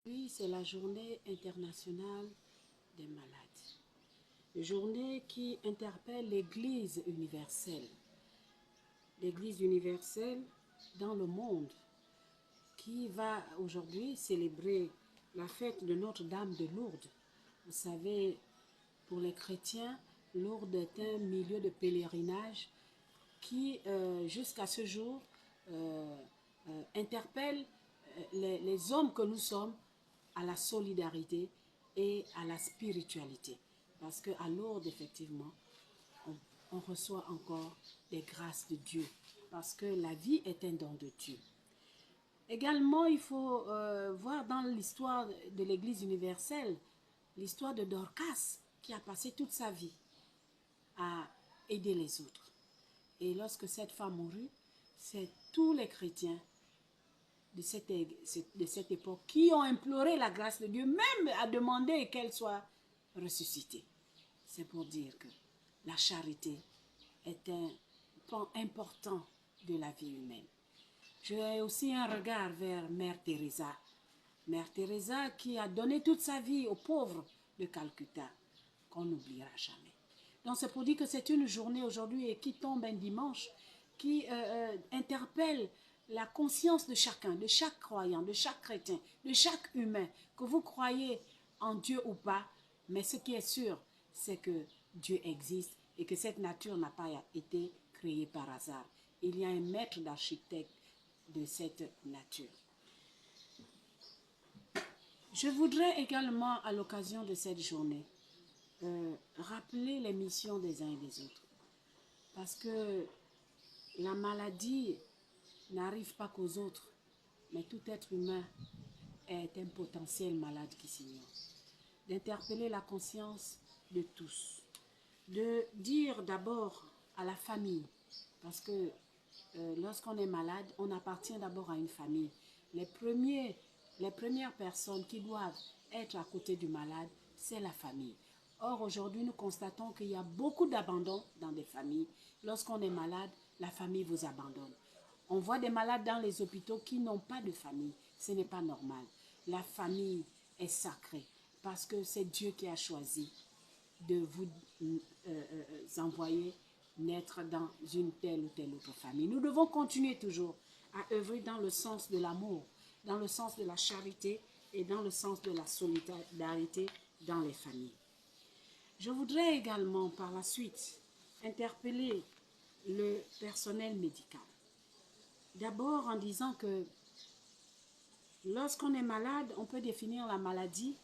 Oui, c'est la journée internationale des malades. Une journée qui interpelle l'Église universelle. L'Église universelle dans le monde qui va aujourd'hui célébrer la fête de Notre-Dame de Lourdes. Vous savez, pour les chrétiens, Lourdes est un milieu de pèlerinage qui, jusqu'à ce jour, interpelle les hommes que nous sommes à la solidarité et à la spiritualité. Parce qu'à Lourdes, effectivement, on reçoit encore des grâces de Dieu. Parce que la vie est un don de Dieu. Également, il faut voir dans l'histoire de l'Église universelle, l'histoire de Dorcas, qui a passé toute sa vie à aider les autres. Et lorsque cette femme mourut, c'est tous les chrétiens de cette époque qui ont imploré la grâce de Dieu, même à demander qu'elle soit ressuscitée. C'est pour dire que la charité est un pan important de la vie humaine. J'ai aussi un regard vers Mère Teresa. Mère Teresa qui a donné toute sa vie aux pauvres de Calcutta, qu'on n'oubliera jamais. Donc c'est pour dire que c'est une journée aujourd'hui et qui tombe un dimanche, qui interpelle la conscience de chacun, de chaque croyant, de chaque chrétien, de chaque humain, que vous croyez en Dieu ou pas, mais ce qui est sûr, c'est que Dieu existe et que cette nature n'a pas été créée par hasard. Il y a un maître d'architecte de cette nature. Je voudrais également, à l'occasion de cette journée, rappeler les missions des uns et des autres. Parce que la maladie n'arrive pas qu'aux autres, mais tout être humain est un potentiel malade qui s'ignore. D'interpeller la conscience de tous. De dire d'abord à la famille, parce que lorsqu'on est malade, on appartient d'abord à une famille. Les premières personnes qui doivent être à côté du malade, c'est la famille. Or, aujourd'hui, nous constatons qu'il y a beaucoup d'abandon dans des familles. Lorsqu'on est malade, la famille vous abandonne. On voit des malades dans les hôpitaux qui n'ont pas de famille. Ce n'est pas normal. La famille est sacrée parce que c'est Dieu qui a choisi de vous envoyer naître dans une telle ou telle autre famille. Nous devons continuer toujours à œuvrer dans le sens de l'amour, dans le sens de la charité et dans le sens de la solidarité dans les familles. Je voudrais également par la suite interpeller le personnel médical. D'abord en disant que lorsqu'on est malade, on peut définir la maladie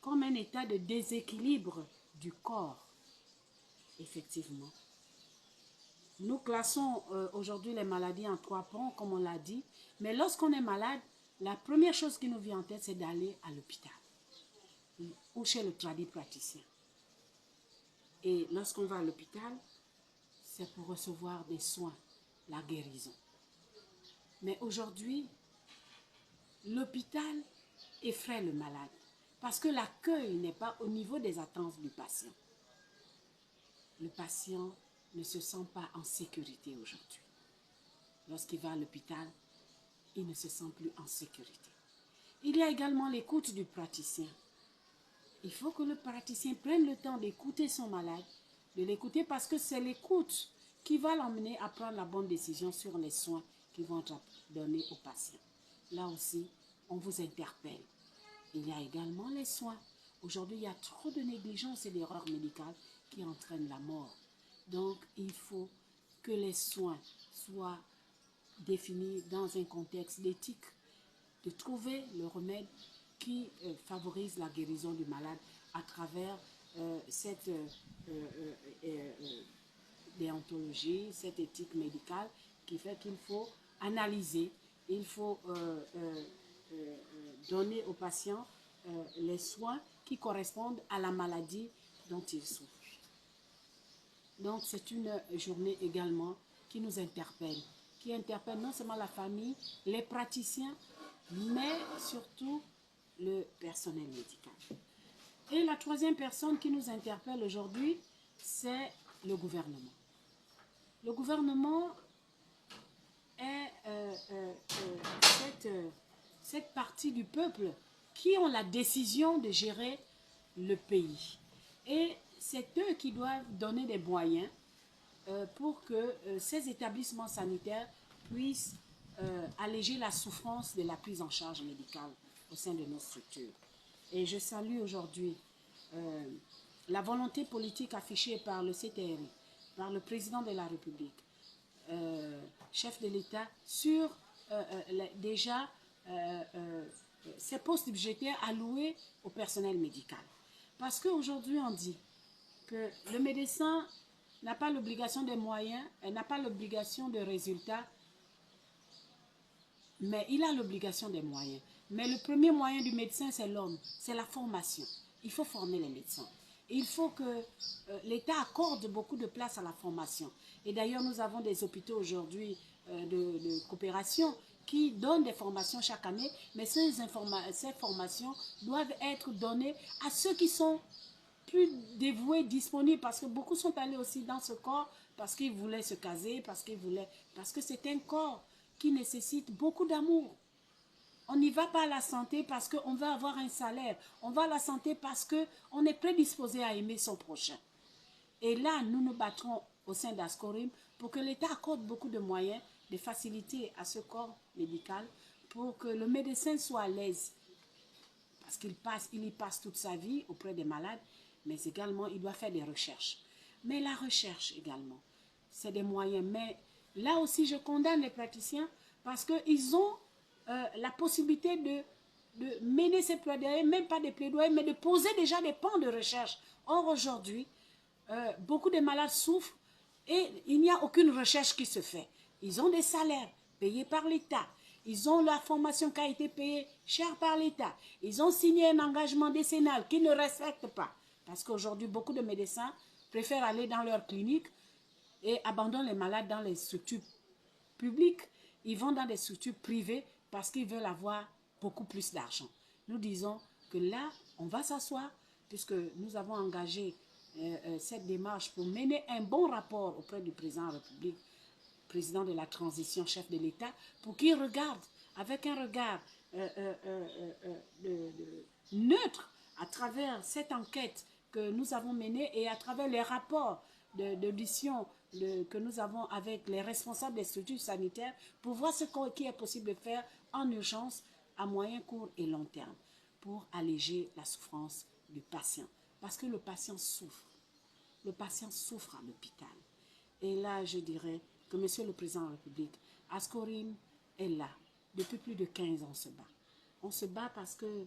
comme un état de déséquilibre du corps. Effectivement. Nous classons aujourd'hui les maladies en 3 pans, comme on l'a dit. Mais lorsqu'on est malade, la première chose qui nous vient en tête, c'est d'aller à l'hôpital ou chez le tradipraticien. Et lorsqu'on va à l'hôpital, c'est pour recevoir des soins, la guérison. Mais aujourd'hui, l'hôpital effraie le malade parce que l'accueil n'est pas au niveau des attentes du patient. Le patient ne se sent pas en sécurité aujourd'hui. Lorsqu'il va à l'hôpital, il ne se sent plus en sécurité. Il y a également l'écoute du praticien. Il faut que le praticien prenne le temps d'écouter son malade, de l'écouter parce que c'est l'écoute qui va l'emmener à prendre la bonne décision sur les soins qui vont être donnés au patient. Là aussi, on vous interpelle. Il y a également les soins. Aujourd'hui, il y a trop de négligence et d'erreurs médicales qui entraînent la mort. Donc, il faut que les soins soient définis dans un contexte d'éthique, de trouver le remède qui favorise la guérison du malade à travers cette déontologie, cette éthique médicale qui fait qu'il faut analyser, il faut donner au patient les soins qui correspondent à la maladie dont il souffre. Donc c'est une journée également qui nous interpelle, qui interpelle non seulement la famille, les praticiens, mais surtout le personnel médical. Et la troisième personne qui nous interpelle aujourd'hui, c'est le gouvernement. Le gouvernement est cette partie du peuple qui ont la décision de gérer le pays. Et c'est eux qui doivent donner des moyens pour que ces établissements sanitaires puissent alléger la souffrance de la prise en charge médicale au sein de nos structures. Et je salue aujourd'hui la volonté politique affichée par le CTRI, par le président de la République, chef de l'État, sur déjà ces postes budgétaires alloués au personnel médical. Parce qu'aujourd'hui, on dit que le médecin n'a pas l'obligation de moyens, elle n'a pas l'obligation de résultats, mais il a l'obligation des moyens. Mais le premier moyen du médecin, c'est l'homme, c'est la formation. Il faut former les médecins. Il faut que l'État accorde beaucoup de place à la formation. Et d'ailleurs, nous avons des hôpitaux aujourd'hui de coopération qui donnent des formations chaque année, mais ces formations doivent être données à ceux qui sont plus dévoués, disponibles, parce que beaucoup sont allés aussi dans ce corps parce qu'ils voulaient se caser, parce que c'est un corps qui nécessite beaucoup d'amour. On n'y va pas à la santé parce qu'on veut avoir un salaire. On va à la santé parce qu'on est prédisposé à aimer son prochain. Et là, nous nous battrons au sein d'Ascorim pour que l'État accorde beaucoup de moyens, de faciliter à ce corps médical pour que le médecin soit à l'aise. Parce qu'il y passe toute sa vie auprès des malades, mais également, il doit faire des recherches. Mais la recherche également, c'est des moyens. Mais là aussi, je condamne les praticiens parce qu'ils ont la possibilité de mener ces plaidoyers, même pas des plaidoyers, mais de poser déjà des pans de recherche. Or, aujourd'hui, beaucoup de malades souffrent et il n'y a aucune recherche qui se fait. Ils ont des salaires payés par l'État. Ils ont la formation qui a été payée cher par l'État. Ils ont signé un engagement décennal qu'ils ne respectent pas. Parce qu'aujourd'hui, beaucoup de médecins préfèrent aller dans leur clinique et abandonnent les malades dans les structures publiques. Ils vont dans des structures privées parce qu'ils veulent avoir beaucoup plus d'argent. Nous disons que là, on va s'asseoir, puisque nous avons engagé cette démarche pour mener un bon rapport auprès du président de la République, président de la transition, chef de l'État, pour qu'il regarde avec un regard neutre à travers cette enquête que nous avons menée et à travers les rapports d'audition que nous avons avec les responsables des structures sanitaires pour voir ce qui est possible de faire en urgence à moyen, court et long terme pour alléger la souffrance du patient. Parce que le patient souffre. Le patient souffre à l'hôpital. Et là, je dirais que Monsieur le Président de la République, Ascorim est là. Depuis plus de 15 ans, on se bat. On se bat parce que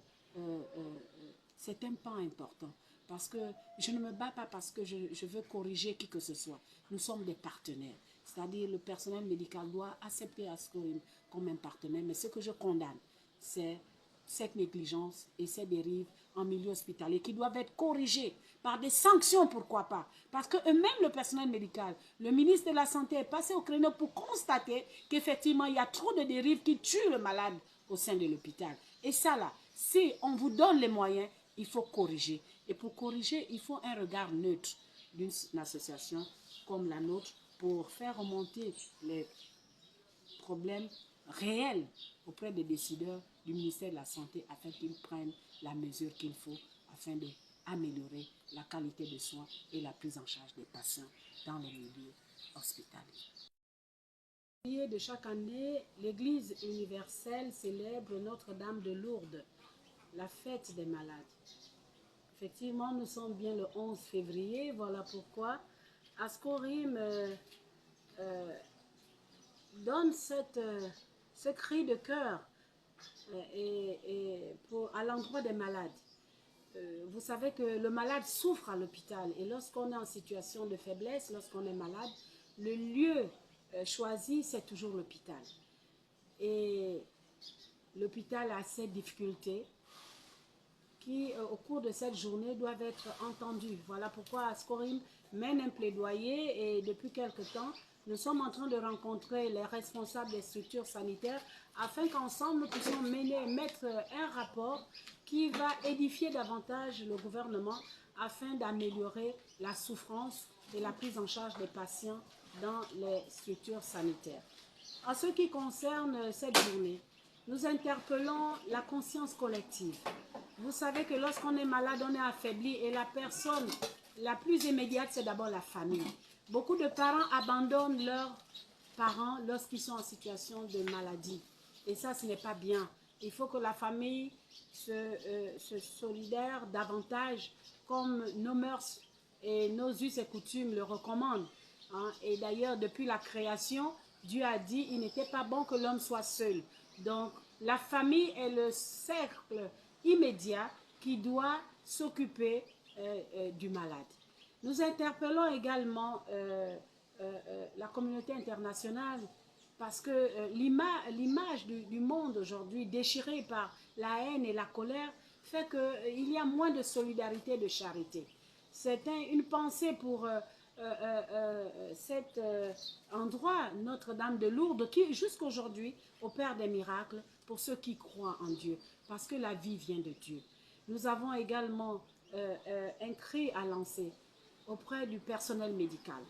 c'est un pas important. Parce que je ne me bats pas parce que je veux corriger qui que ce soit. Nous sommes des partenaires. C'est-à-dire le personnel médical doit accepter Ascorim comme un partenaire. Mais ce que je condamne, c'est cette négligence et ces dérives en milieu hospitalier qui doivent être corrigées par des sanctions, pourquoi pas. Parce que eux-mêmes, le personnel médical, le ministre de la Santé est passé au créneau pour constater qu'effectivement, il y a trop de dérives qui tuent le malade au sein de l'hôpital. Et ça là, si on vous donne les moyens, il faut corriger. Et pour corriger, il faut un regard neutre d'une association comme la nôtre pour faire remonter les problèmes réels auprès des décideurs du ministère de la Santé afin qu'ils prennent la mesure qu'il faut afin d'améliorer la qualité de soins et la prise en charge des patients dans les milieux hospitaliers. De chaque année, l'Église universelle célèbre Notre-Dame de Lourdes, la fête des malades. Effectivement, nous sommes bien le 11 février, voilà pourquoi Ascorim donne ce cri de cœur à l'endroit des malades. Vous savez que le malade souffre à l'hôpital et lorsqu'on est en situation de faiblesse, lorsqu'on est malade, le lieu choisi, c'est toujours l'hôpital. Et l'hôpital a ses difficultés qui, au cours de cette journée, doivent être entendues. Voilà pourquoi Ascorim mène un plaidoyer et depuis quelque temps, nous sommes en train de rencontrer les responsables des structures sanitaires afin qu'ensemble nous puissions mettre un rapport qui va édifier davantage le gouvernement afin d'améliorer la souffrance et la prise en charge des patients dans les structures sanitaires. En ce qui concerne cette journée, nous interpellons la conscience collective. Vous savez que lorsqu'on est malade, on est affaibli et la personne la plus immédiate, c'est d'abord la famille. Beaucoup de parents abandonnent leurs parents lorsqu'ils sont en situation de maladie. Et ça, ce n'est pas bien. Il faut que la famille se solidaire davantage comme nos mœurs et nos us et coutumes le recommandent. Hein. Et d'ailleurs, depuis la création, Dieu a dit il n'était pas bon que l'homme soit seul. Donc, la famille est le cercle immédiat qui doit s'occuper du malade. Nous interpellons également la communauté internationale parce que l'image du monde aujourd'hui déchirée par la haine et la colère fait qu'il y a moins de solidarité et de charité. C'est une pensée pour cet endroit, Notre-Dame de Lourdes, qui jusqu'aujourd'hui opère des miracles pour ceux qui croient en Dieu, parce que la vie vient de Dieu. Nous avons également un cri à lancer auprès du personnel médical.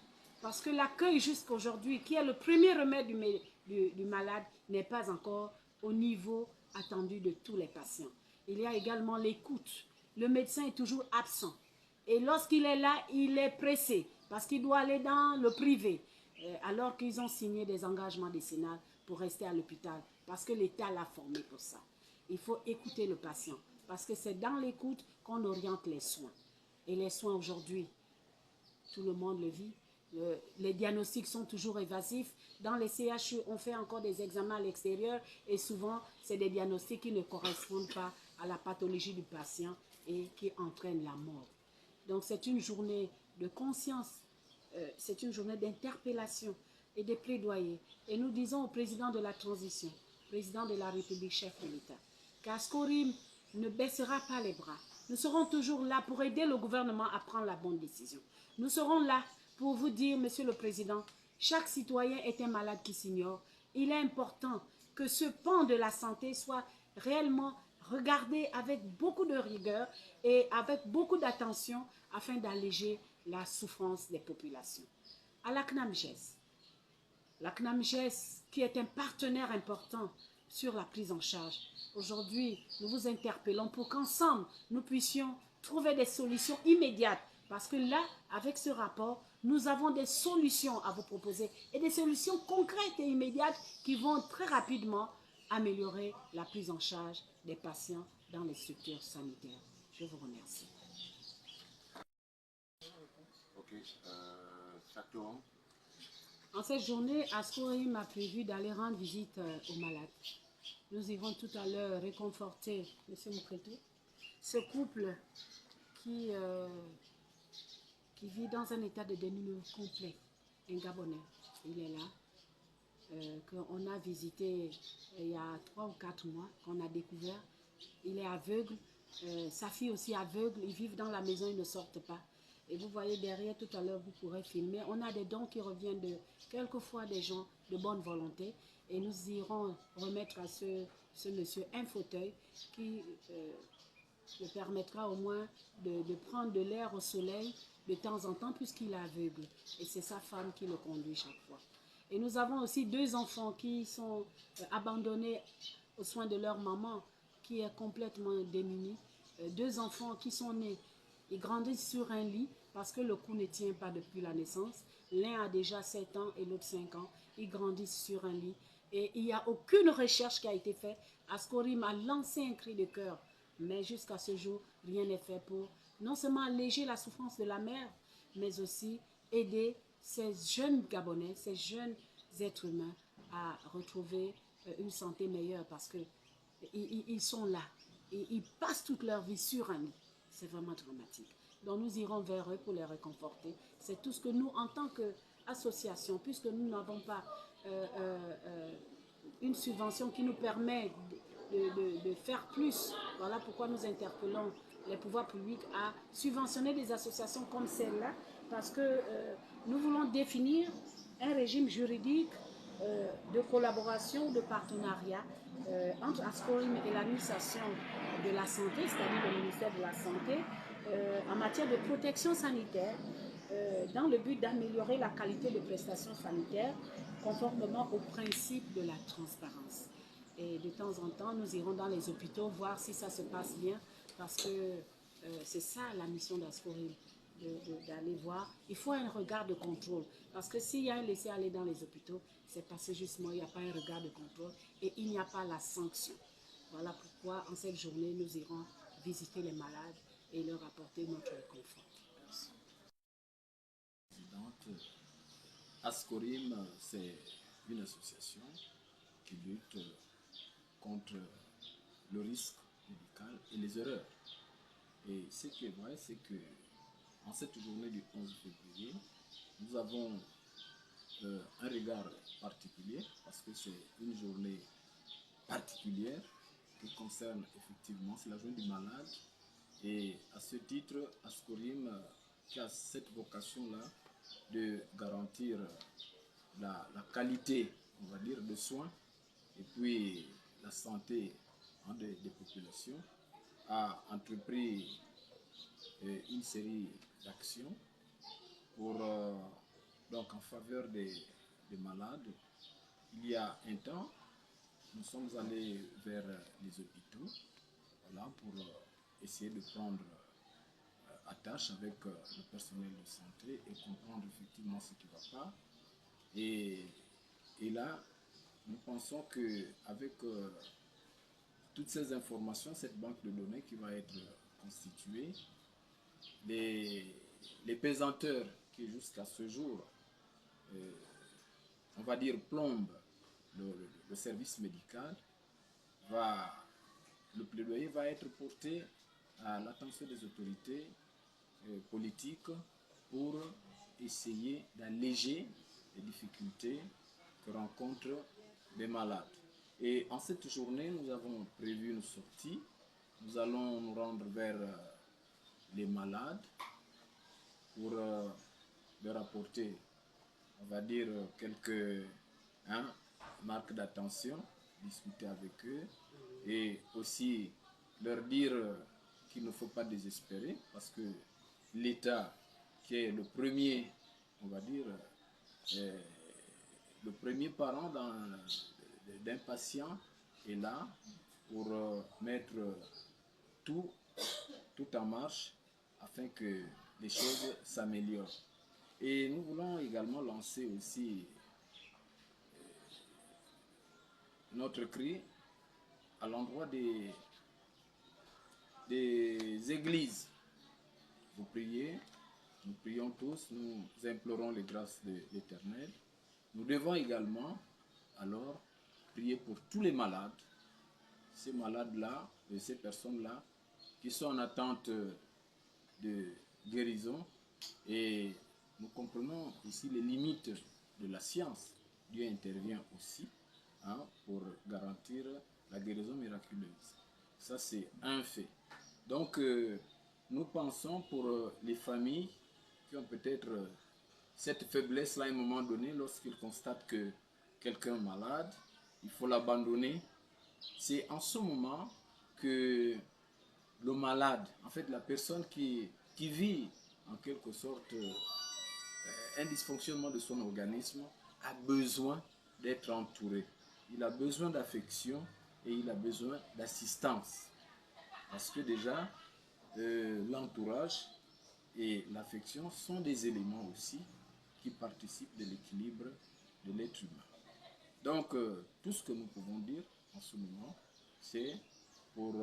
Parce que l'accueil jusqu'aujourd'hui, qui est le premier remède du malade, n'est pas encore au niveau attendu de tous les patients. Il y a également l'écoute. Le médecin est toujours absent. Et lorsqu'il est là, il est pressé parce qu'il doit aller dans le privé. Alors qu'ils ont signé des engagements décennales pour rester à l'hôpital. Parce que l'État l'a formé pour ça. Il faut écouter le patient. Parce que c'est dans l'écoute qu'on oriente les soins. Et les soins aujourd'hui, tout le monde le vit. Les diagnostics sont toujours évasifs. Dans les CHU, on fait encore des examens à l'extérieur et souvent, c'est des diagnostics qui ne correspondent pas à la pathologie du patient et qui entraînent la mort. Donc, c'est une journée de conscience, c'est une journée d'interpellation et de plaidoyer. Et nous disons au président de la transition, président de la République, chef de l'État, qu'Ascorim ne baissera pas les bras. Nous serons toujours là pour aider le gouvernement à prendre la bonne décision. Nous serons là pour vous dire, Monsieur le Président, chaque citoyen est un malade qui s'ignore. Il est important que ce pan de la santé soit réellement regardé avec beaucoup de rigueur et avec beaucoup d'attention afin d'alléger la souffrance des populations. À la CNAMGES qui est un partenaire important sur la prise en charge. Aujourd'hui, nous vous interpellons pour qu'ensemble, nous puissions trouver des solutions immédiates. Parce que là, avec ce rapport, nous avons des solutions à vous proposer et des solutions concrètes et immédiates qui vont très rapidement améliorer la prise en charge des patients dans les structures sanitaires. Je vous remercie. Ok, Chateau. En cette journée, Ascorim m'a prévu d'aller rendre visite aux malades. Nous irons tout à l'heure réconforter M. Moukretou, ce couple qui vit dans un état de dénuement complet, un Gabonais. Il est là, qu'on a visité il y a 3 ou 4 mois, qu'on a découvert. Il est aveugle, sa fille aussi aveugle, ils vivent dans la maison, ils ne sortent pas. Et vous voyez derrière, tout à l'heure, vous pourrez filmer. On a des dons qui reviennent de quelquefois des gens de bonne volonté. Et nous irons remettre à ce monsieur un fauteuil qui le permettra au moins de prendre de l'air au soleil de temps en temps puisqu'il est aveugle. Et c'est sa femme qui le conduit chaque fois. Et nous avons aussi 2 enfants qui sont abandonnés aux soins de leur maman qui est complètement démunie. 2 enfants qui sont nés. Ils grandissent sur un lit parce que le cou ne tient pas depuis la naissance. L'un a déjà 7 ans et l'autre 5 ans. Ils grandissent sur un lit. Et il n'y a aucune recherche qui a été faite. Ascorim a lancé un cri de cœur. Mais jusqu'à ce jour, rien n'est fait pour non seulement alléger la souffrance de la mère, mais aussi aider ces jeunes Gabonais, ces jeunes êtres humains à retrouver une santé meilleure parce qu'ils sont là. Et ils passent toute leur vie sur un lit. C'est vraiment dramatique. Donc nous irons vers eux pour les réconforter. C'est tout ce que nous, en tant qu'association, puisque nous n'avons pas une subvention qui nous permet de faire plus. Voilà pourquoi nous interpellons les pouvoirs publics à subventionner des associations comme celle-là, parce que nous voulons définir un régime juridique de collaboration, de partenariat entre Ascorim et l'administration de la santé, c'est-à-dire le ministère de la Santé, en matière de protection sanitaire, dans le but d'améliorer la qualité de prestations sanitaires conformément aux principes de la transparence. Et de temps en temps, nous irons dans les hôpitaux voir si ça se passe bien, parce que c'est ça la mission d'Ascorim, d'aller voir. Il faut un regard de contrôle, parce que s'il y a un laisser-aller dans les hôpitaux, c'est parce que justement, il n'y a pas un regard de contrôle et il n'y a pas la sanction. Voilà pourquoi, en cette journée, nous irons visiter les malades et leur apporter notre confort. Merci. Ascorim, c'est une association qui lutte contre le risque médical et les erreurs. Et ce qui est vrai, c'est que en cette journée du 11 février, nous avons un regard particulier parce que c'est une journée particulière qui concerne effectivement, c'est la journée du malade. Et à ce titre, Ascorim qui a cette vocation-là de garantir la qualité, on va dire, de soins et puis la santé des populations, a entrepris une série d'actions pour, donc en faveur des malades. Il y a un temps, nous sommes allés vers les hôpitaux, voilà, pour essayer de prendre attache avec le personnel de santé et comprendre effectivement ce qui ne va pas. Et là, nous pensons qu'avec toutes ces informations, cette banque de données qui va être constituée, les pesanteurs qui jusqu'à ce jour, on va dire, plombent le service médical, le plaidoyer va être porté à l'attention des autorités politiques pour essayer d'alléger les difficultés que rencontrent les malades. Et en cette journée, nous avons prévu une sortie. Nous allons nous rendre vers les malades pour leur apporter, on va dire, quelques marques d'attention, discuter avec eux et aussi leur dire qu'il ne faut pas désespérer parce que l'État, qui est le premier, on va dire, le premier parent d'un patient, est là pour mettre tout en marche afin que les choses s'améliorent. Et nous voulons également lancer aussi notre cri à l'endroit des églises. Vous priez, nous prions tous, nous implorons les grâces de l'Éternel. Nous devons également alors prier pour tous les malades, ces malades-là, et ces personnes-là qui sont en attente de guérison. Et nous comprenons aussi les limites de la science. Dieu intervient aussi pour garantir la guérison miraculeuse. Ça, c'est un fait. Donc, nous pensons pour les familles qui ont peut-être cette faiblesse-là à un moment donné, lorsqu'ils constatent que quelqu'un est malade, il faut l'abandonner. C'est en ce moment que le malade, en fait la personne qui vit en quelque sorte un dysfonctionnement de son organisme, a besoin d'être entouré. Il a besoin d'affection et il a besoin d'assistance. Parce que déjà, l'entourage et l'affection sont des éléments aussi qui participent de l'équilibre de l'être humain. Donc, tout ce que nous pouvons dire en ce moment, c'est pour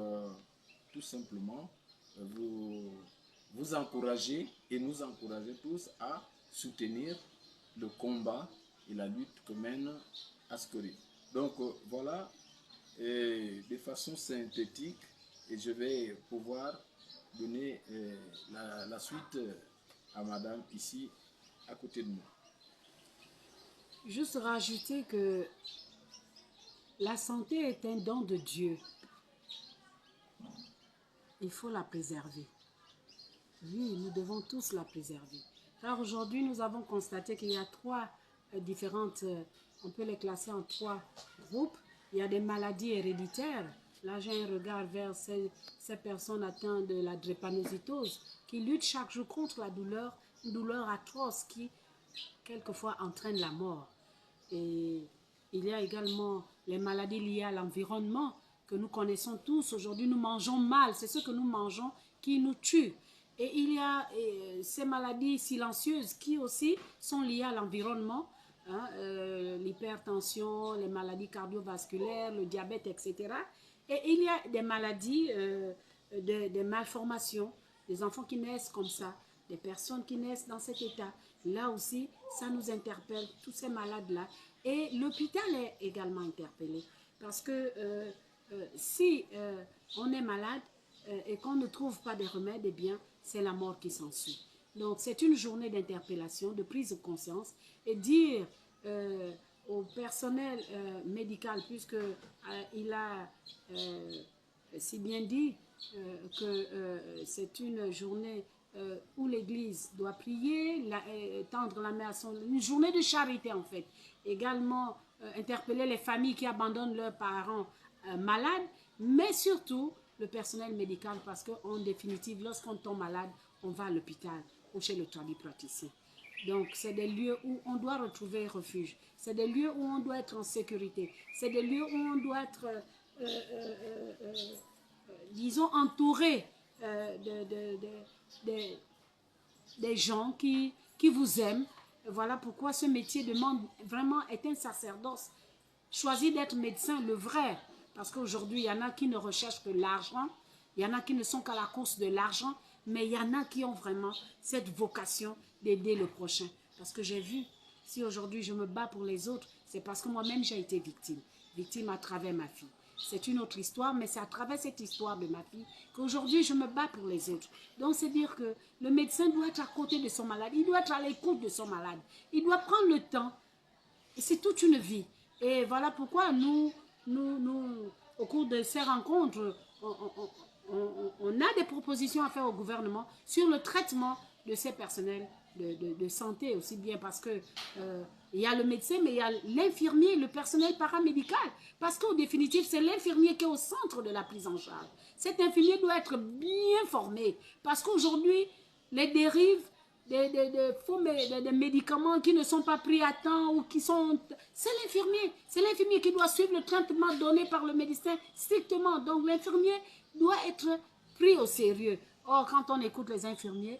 tout simplement vous encourager et nous encourager tous à soutenir le combat et la lutte que mène Ascorim. Donc, voilà, de façon synthétique, et je vais pouvoir donner la suite à madame ici à côté de moi. Juste rajouter que la santé est un don de Dieu. Il faut la préserver. Oui, nous devons tous la préserver. Car aujourd'hui, nous avons constaté qu'il y a trois différentes, on peut les classer en trois groupes. Il y a des maladies héréditaires. Là, j'ai un regard vers ces personnes atteintes de la drépanocytose qui luttent chaque jour contre la douleur, une douleur atroce qui, quelquefois, entraîne la mort. Et Il y a également les maladies liées à l'environnement que nous connaissons tous. Aujourd'hui, nous mangeons mal. C'est ce que nous mangeons qui nous tue. Et il y a ces maladies silencieuses qui aussi sont liées à l'environnement. Hein, l'hypertension, les maladies cardiovasculaires, le diabète, etc. Et il y a des maladies, des malformations, des enfants qui naissent comme ça, des personnes qui naissent dans cet état. Là aussi, ça nous interpelle, tous ces malades-là. Et l'hôpital est également interpellé. Parce que si on est malade et qu'on ne trouve pas de remède, eh bien, c'est la mort qui s'ensuit. Donc, c'est une journée d'interpellation, de prise de conscience et dire au personnel médical, puisqu'il a si bien dit que c'est une journée où l'Église doit prier, tendre la main à une journée de charité en fait. Également, interpeller les familles qui abandonnent leurs parents malades, mais surtout le personnel médical, parce qu'en définitive, lorsqu'on tombe malade, on va à l'hôpital ou chez le tradipraticien. Donc, c'est des lieux où on doit retrouver refuge. C'est des lieux où on doit être en sécurité. C'est des lieux où on doit être, disons, entouré des gens qui vous aiment. Voilà pourquoi ce métier demande vraiment, est un sacerdoce. Choisis d'être médecin, le vrai. Parce qu'aujourd'hui, il y en a qui ne recherchent que l'argent. Il y en a qui ne sont qu'à la course de l'argent. Mais il y en a qui ont vraiment cette vocation d'aider le prochain. Parce que j'ai vu, si aujourd'hui je me bats pour les autres, c'est parce que moi-même j'ai été victime. Victime à travers ma fille. C'est une autre histoire, mais c'est à travers cette histoire de ma fille qu'aujourd'hui je me bats pour les autres. Donc c'est dire que le médecin doit être à côté de son malade. Il doit être à l'écoute de son malade. Il doit prendre le temps. Et c'est toute une vie. Et voilà pourquoi nous, au cours de ces rencontres, on a des propositions à faire au gouvernement sur le traitement de ces personnels de santé aussi bien parce que il y a le médecin, mais il y a l'infirmier, le personnel paramédical. Parce qu'au définitif, c'est l'infirmier qui est au centre de la prise en charge. Cet infirmier doit être bien formé. Parce qu'aujourd'hui, les dérives des médicaments qui ne sont pas pris à temps ou qui sont... C'est l'infirmier qui doit suivre le traitement donné par le médecin strictement. Donc l'infirmier doit être pris au sérieux. Or, quand on écoute les infirmiers,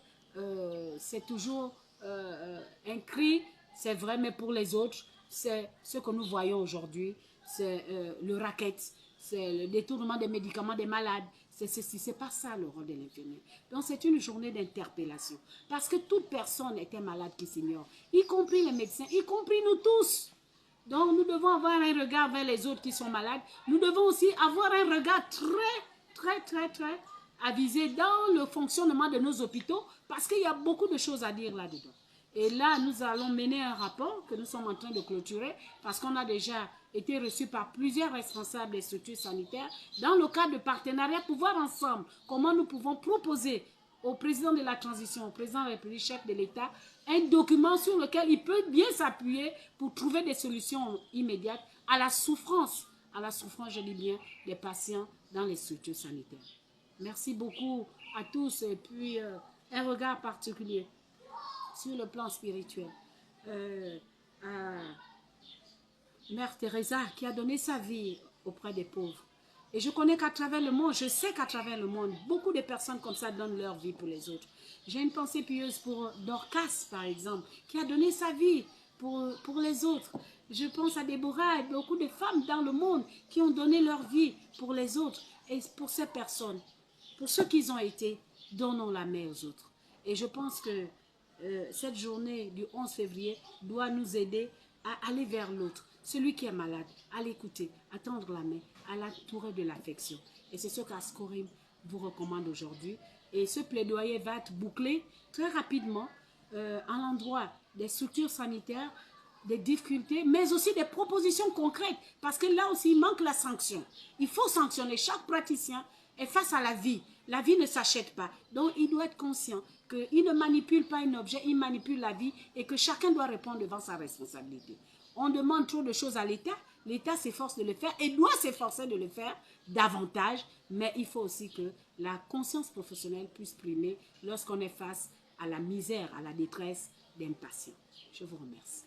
c'est toujours un cri, c'est vrai, mais pour les autres, c'est ce que nous voyons aujourd'hui, c'est le racket, c'est le détournement des médicaments des malades. C'est pas ça le rôle de l'infirmier. Donc c'est une journée d'interpellation. Parce que toute personne est un malade qui s'ignore, y compris les médecins, y compris nous tous. Donc nous devons avoir un regard vers les autres qui sont malades. Nous devons aussi avoir un regard très avisé dans le fonctionnement de nos hôpitaux parce qu'il y a beaucoup de choses à dire là-dedans. Et là, nous allons mener un rapport que nous sommes en train de clôturer parce qu'on a déjà été reçus par plusieurs responsables des structures sanitaires dans le cadre de partenariat pour voir ensemble comment nous pouvons proposer au président de la transition, au président de la République, chef de l'État, un document sur lequel il peut bien s'appuyer pour trouver des solutions immédiates à la souffrance, je dis bien, des patients dans les structures sanitaires. Merci beaucoup à tous et puis un regard particulier sur le plan spirituel à Mère Teresa qui a donné sa vie auprès des pauvres. Et je connais qu'à travers le monde, je sais qu'à travers le monde, beaucoup de personnes comme ça donnent leur vie pour les autres. J'ai une pensée pieuse pour Dorcas, par exemple, qui a donné sa vie pour les autres. Je pense à Déborah et beaucoup de femmes dans le monde qui ont donné leur vie pour les autres. Et pour ces personnes, pour ceux qu'ils ont été, donnons la main aux autres. Et je pense que cette journée du 11 février doit nous aider à aller vers l'autre. Celui qui est malade, à l'écouter, à tendre la main, à l'entourer de l'affection. Et c'est ce qu'Ascorim vous recommande aujourd'hui. Et ce plaidoyer va être bouclé très rapidement à l'endroit des structures sanitaires, des difficultés, mais aussi des propositions concrètes. Parce que là aussi, il manque la sanction. Il faut sanctionner. Chaque praticien est face à la vie. La vie ne s'achète pas. Donc, il doit être conscient qu'il ne manipule pas un objet, il manipule la vie et que chacun doit répondre devant sa responsabilité. On demande trop de choses à l'État. L'État s'efforce de le faire et doit s'efforcer de le faire davantage. Mais il faut aussi que la conscience professionnelle puisse primer lorsqu'on est face à la misère, à la détresse d'un patient. Je vous remercie.